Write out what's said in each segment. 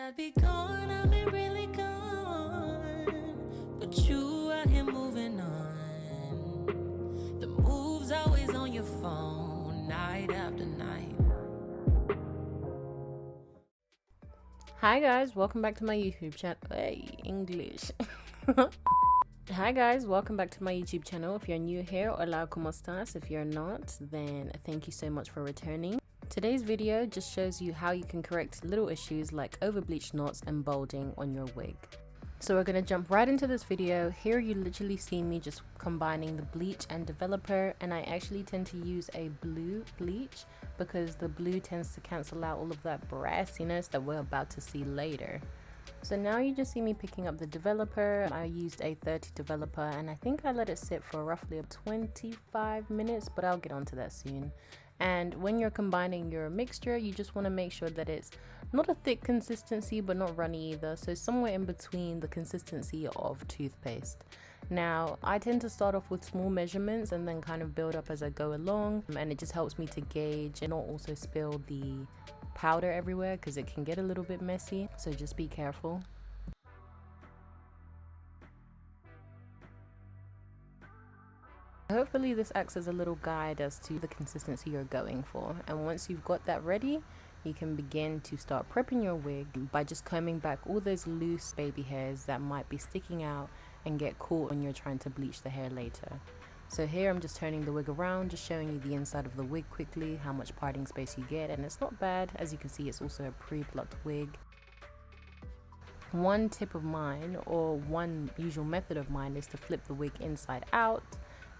I'd be gone, I've been really gone. But you out here moving on. The move's always on your phone, night after night. Hi guys, welcome back to my YouTube channel. Hey, English. Hi guys, welcome back to my YouTube channel. If you're new here, hola, ¿cómo estás? If you're not, then thank you so much for returning. Today's video just shows you how you can correct little issues like over bleached knots and balding on your wig. So we're going to jump right into this video. Here you literally see me just combining the bleach and developer, and I actually tend to use a blue bleach because the blue tends to cancel out all of that brassiness that we're about to see later. So now you just see me picking up the developer. I used a 30 developer and I think I let it sit for roughly 25 minutes, but I'll get onto that soon. And when you're combining your mixture, you just want to make sure that it's not a thick consistency but not runny either, so somewhere in between the consistency of toothpaste. Now I tend to start off with small measurements and then kind of build up as I go along, and it just helps me to gauge and not also spill the powder everywhere because it can get a little bit messy, so just be careful. Hopefully this acts as a little guide as to the consistency you're going for, and once you've got that ready, you can begin to start prepping your wig by just combing back all those loose baby hairs that might be sticking out and get caught when you're trying to bleach the hair later. So here I'm just turning the wig around, just showing you the inside of the wig quickly, how much parting space you get, and it's not bad. As you can see, it's also a pre-plucked wig. One tip of mine, or one usual method of mine, is to flip the wig inside out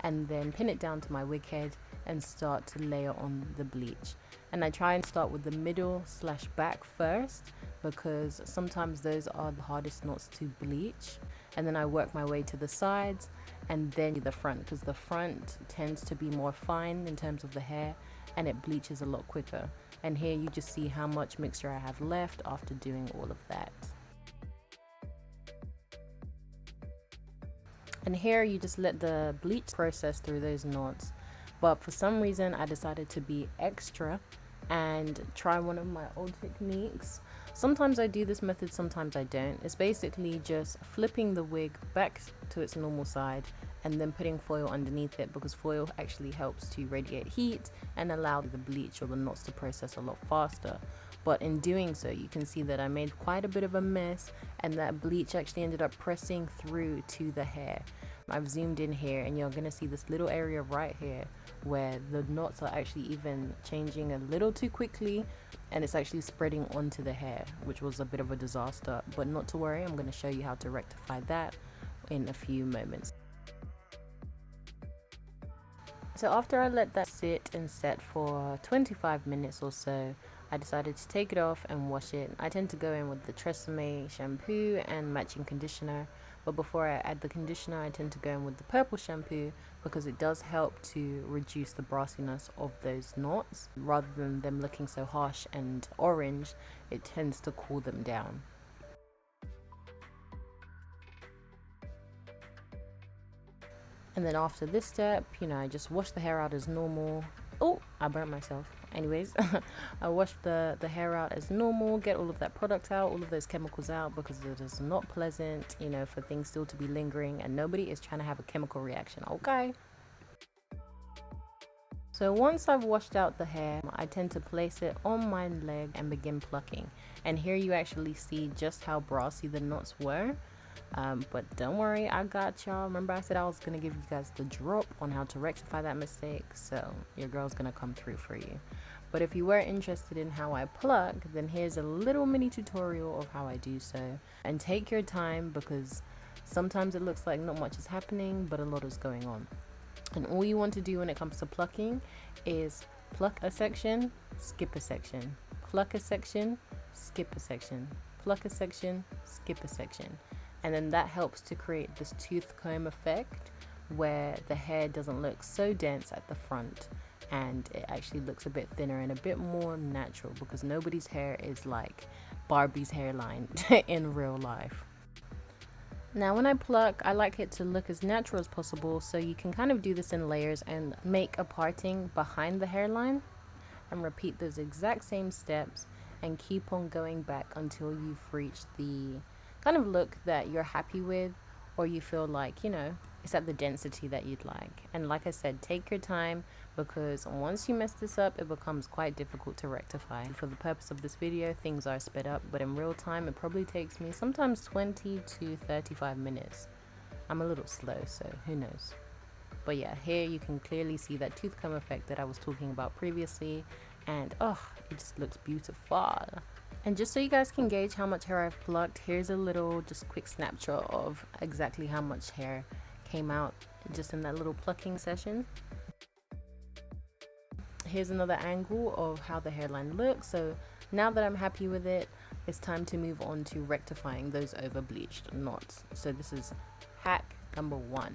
and then pin it down to my wig head and start to layer on the bleach. And I try and start with the middle slash back first because sometimes those are the hardest knots to bleach, and then I work my way to the sides and then the front, because the front tends to be more fine in terms of the hair and it bleaches a lot quicker. And here you just see how much mixture I have left after doing all of that. And here you just let the bleach process through those knots, but for some reason I decided to be extra and try one of my old techniques. Sometimes I do this method, sometimes I don't. It's basically just flipping the wig back to its normal side and then putting foil underneath it, because foil actually helps to radiate heat and allow the bleach or the knots to process a lot faster. But in doing so, you can see that I made quite a bit of a mess, and that bleach actually ended up pressing through to the hair. I've zoomed in here and you're gonna see this little area right here where the knots are actually even changing a little too quickly, and it's actually spreading onto the hair, which was a bit of a disaster. But not to worry, I'm gonna show you how to rectify that in a few moments. So after I let that sit and set for 25 minutes or so, I decided to take it off and wash it. I tend to go in with the Tresemme shampoo and matching conditioner, but before I add the conditioner, I tend to go in with the purple shampoo because it does help to reduce the brassiness of those knots. Rather than them looking so harsh and orange, it tends to cool them down. And then after this step, I just wash the hair out as normal. Oh, I burnt myself. Anyways, I wash the hair out as normal, get all of that product out, all of those chemicals out, because it is not pleasant, for things still to be lingering, and nobody is trying to have a chemical reaction, okay? So once I've washed out the hair, I tend to place it on my leg and begin plucking. And here you actually see just how brassy the knots were. But don't worry, I got y'all. Remember I said I was gonna give you guys the drop on how to rectify that mistake, so your girl's gonna come through for you. But if you were interested in how I pluck, then here's a little mini tutorial of how I do so. And take your time, because sometimes it looks like not much is happening, but a lot is going on. And all you want to do when it comes to plucking is pluck a section, skip a section, pluck a section, skip a section, pluck a section, skip a section. And then that helps to create this tooth comb effect where the hair doesn't look so dense at the front and it actually looks a bit thinner and a bit more natural, because nobody's hair is like Barbie's hairline in real life. Now when I pluck, I like it to look as natural as possible, so you can kind of do this in layers and make a parting behind the hairline and repeat those exact same steps and keep on going back until you've reached the kind of look that you're happy with, or you feel like, you know, it's at the density that you'd like. And like I said, take your time, because once you mess this up, it becomes quite difficult to rectify. For the purpose of this video, things are sped up, but in real time, it probably takes me sometimes 20 to 35 minutes. I'm a little slow, so who knows. But yeah, here you can clearly see that tooth comb effect that I was talking about previously, and oh, it just looks beautiful. And just so you guys can gauge how much hair I've plucked, here's a little just quick snapshot of exactly how much hair came out just in that little plucking session. Here's another angle of how the hairline looks. So now that I'm happy with it, it's time to move on to rectifying those over bleached knots. So this is hack number 1.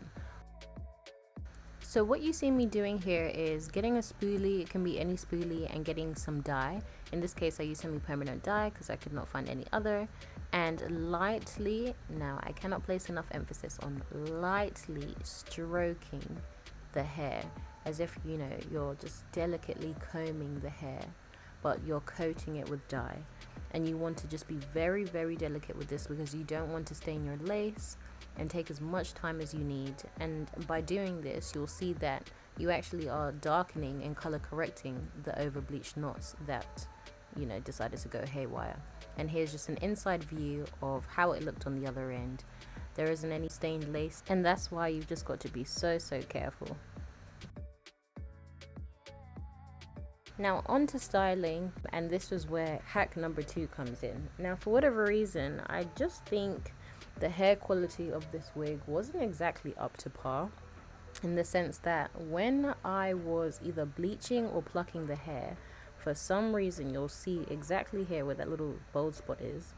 So what you see me doing here is getting a spoolie, it can be any spoolie, and getting some dye. In this case I used semi-permanent dye because I could not find any other, and lightly, now I cannot place enough emphasis on lightly stroking the hair, as if, you know, you're just delicately combing the hair, but you're coating it with dye. And you want to just be very, very delicate with this, because you don't want to stain your lace, and take as much time as you need. And by doing this, you'll see that you actually are darkening and color correcting the over bleached knots that, you know, decided to go haywire. And here's just an inside view of how it looked on the other end. There isn't any stained lace, and that's why you've just got to be so careful. Now on to styling, and this was where hack number 2 comes in. Now for whatever reason, I just think the hair quality of this wig wasn't exactly up to par, in the sense that when I was either bleaching or plucking the hair, for some reason, you'll see exactly here where that little bald spot is,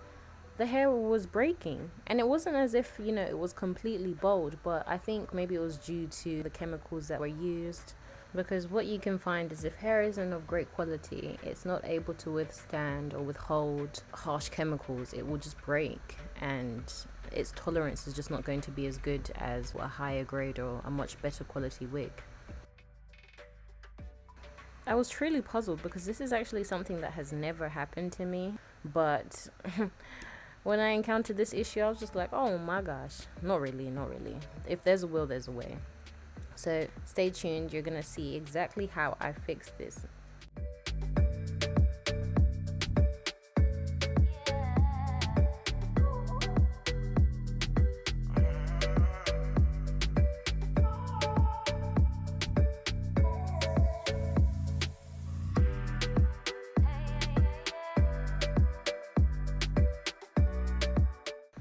the hair was breaking. And it wasn't as if, you know, it was completely bald, but I think maybe it was due to the chemicals that were used. Because what you can find is if hair isn't of great quality, it's not able to withstand or withhold harsh chemicals. It will just break, and its tolerance is just not going to be as good as a higher grade or a much better quality wig. I was truly puzzled, because this is actually something that has never happened to me, but when I encountered this issue, I was just like, oh my gosh, not really. If there's a will, there's a way. So stay tuned, you're gonna see exactly how I fixed this.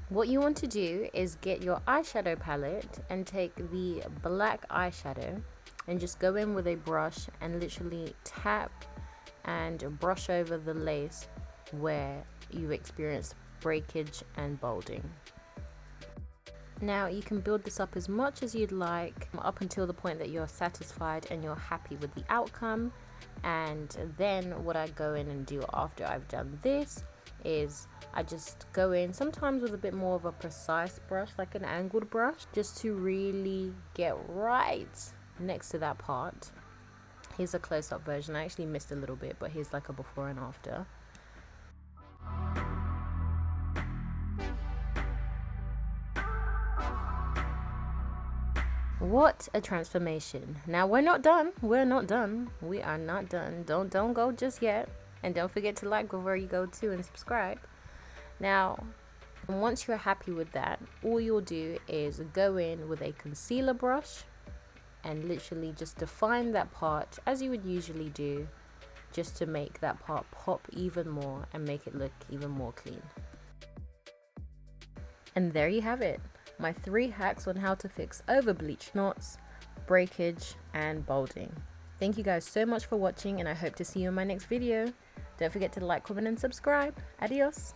What you want to do is get your eyeshadow palette and take the black eyeshadow and just go in with a brush and literally tap and brush over the lace where you experience breakage and balding. Now you can build this up as much as you'd like, up until the point that you're satisfied and you're happy with the outcome. And then what I go in and do after I've done this is I just go in sometimes with a bit more of a precise brush, like an angled brush, just to really get right next to that part. Here's a close-up version. I actually missed a little bit, but here's like a before and after. What a transformation. Now we're not done. We are not done. Don't go just yet. And don't forget to like wherever you go to and subscribe. Now, once you're happy with that, all you'll do is go in with a concealer brush and literally just define that part as you would usually do, just to make that part pop even more and make it look even more clean. And there you have it, my 3 hacks on how to fix over bleached knots, breakage, and balding. Thank you guys so much for watching, and I hope to see you in my next video. Don't forget to like, comment, and subscribe. Adios.